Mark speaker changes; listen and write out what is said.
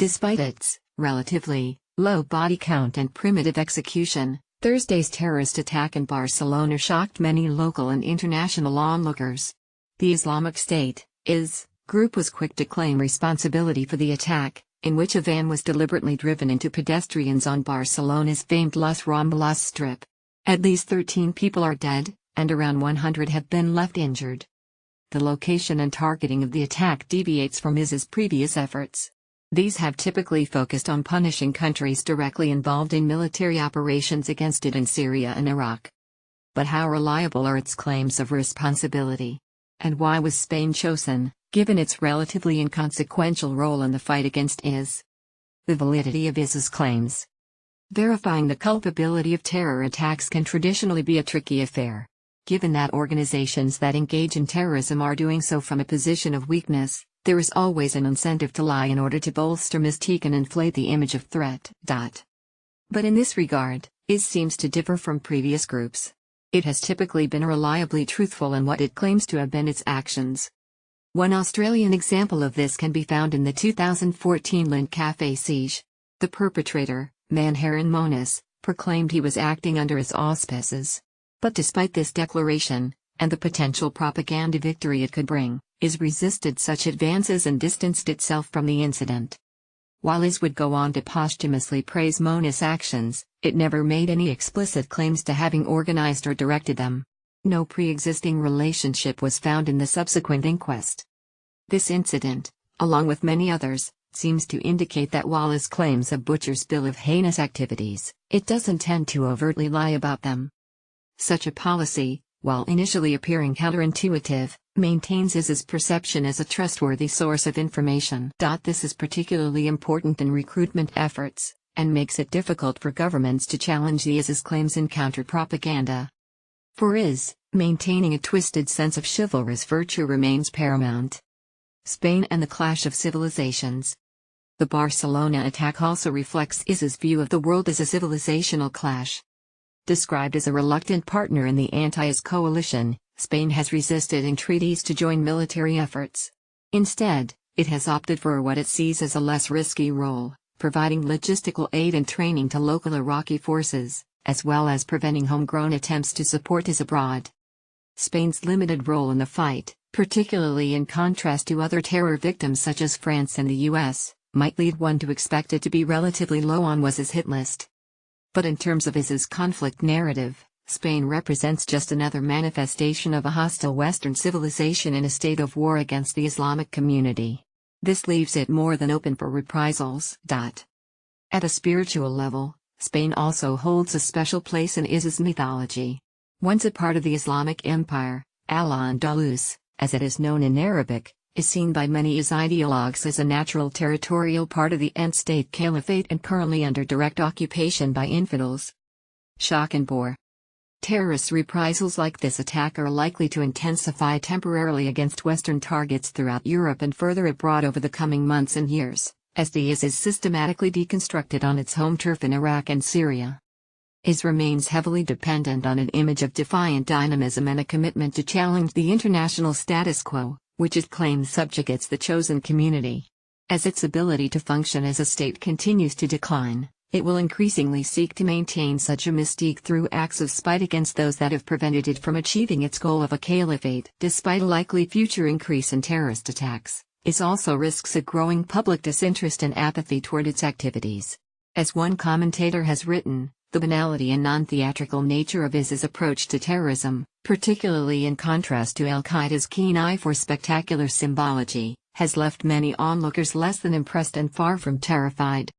Speaker 1: Despite its relatively low body count and primitive execution, Thursday's terrorist attack in Barcelona shocked many local and international onlookers. The Islamic State group was quick to claim responsibility for the attack, in which a van was deliberately driven into pedestrians on Barcelona's famed Las Ramblas strip. At least 13 people are dead, and around 100 have been left injured. The location and targeting of the attack deviates from IS's previous efforts. These have typically focused on punishing countries directly involved in military operations against it in Syria and Iraq. But how reliable are its claims of responsibility? And why was Spain chosen, given its relatively inconsequential role in the fight against IS? The validity of IS's claims. Verifying the culpability of terror attacks can traditionally be a tricky affair. Given that organizations that engage in terrorism are doing so from a position of weakness, there is always an incentive to lie in order to bolster mystique and inflate the image of threat. But in this regard, IS seems to differ from previous groups. It has typically been reliably truthful in what it claims to have been its actions. One Australian example of this can be found in the 2014 Lint Cafe siege. The perpetrator, Manharan Monis, proclaimed he was acting under his auspices. But despite this declaration, and the potential propaganda victory it could bring, IS resisted such advances and distanced itself from the incident. While IS would go on to posthumously praise Monis' actions, it never made any explicit claims to having organized or directed them. No pre-existing relationship was found in the subsequent inquest. This incident, along with many others, seems to indicate that while IS claims a butcher's bill of heinous activities, it doesn't tend to overtly lie about them. Such a policy, while initially appearing counterintuitive, maintains IS's perception as a trustworthy source of information. This is particularly important in recruitment efforts, and makes it difficult for governments to challenge IS's claims in counter-propaganda. For IS, maintaining a twisted sense of chivalrous virtue remains paramount. Spain and the clash of civilizations. The Barcelona attack also reflects IS's view of the world as a civilizational clash. Described as a reluctant partner in the anti-IS coalition, Spain has resisted entreaties to join military efforts. Instead, it has opted for what it sees as a less risky role, providing logistical aid and training to local Iraqi forces, as well as preventing homegrown attempts to support IS abroad. Spain's limited role in the fight, particularly in contrast to other terror victims such as France and the US, might lead one to expect it to be relatively low on IS's hit list. But in terms of IS's conflict narrative, Spain represents just another manifestation of a hostile Western civilization in a state of war against the Islamic community. This leaves it more than open for reprisals. At a spiritual level, Spain also holds a special place in IS's mythology. Once a part of the Islamic Empire, al-Ándalus, as it is known in Arabic, is seen by many IS ideologues as a natural territorial part of the end-state caliphate and currently under direct occupation by infidels. Shock and bore. Terrorist reprisals like this attack are likely to intensify temporarily against Western targets throughout Europe and further abroad over the coming months and years, as the IS is systematically deconstructed on its home turf in Iraq and Syria. IS remains heavily dependent on an image of defiant dynamism and a commitment to challenge the international status quo, which it claims subjugates the chosen community. As its ability to function as a state continues to decline, it will increasingly seek to maintain such a mystique through acts of spite against those that have prevented it from achieving its goal of a caliphate. Despite a likely future increase in terrorist attacks, IS also risks a growing public disinterest and apathy toward its activities. As one commentator has written, the banality and non-theatrical nature of IS's approach to terrorism, particularly in contrast to al-Qaeda's keen eye for spectacular symbology, has left many onlookers less than impressed and far from terrified.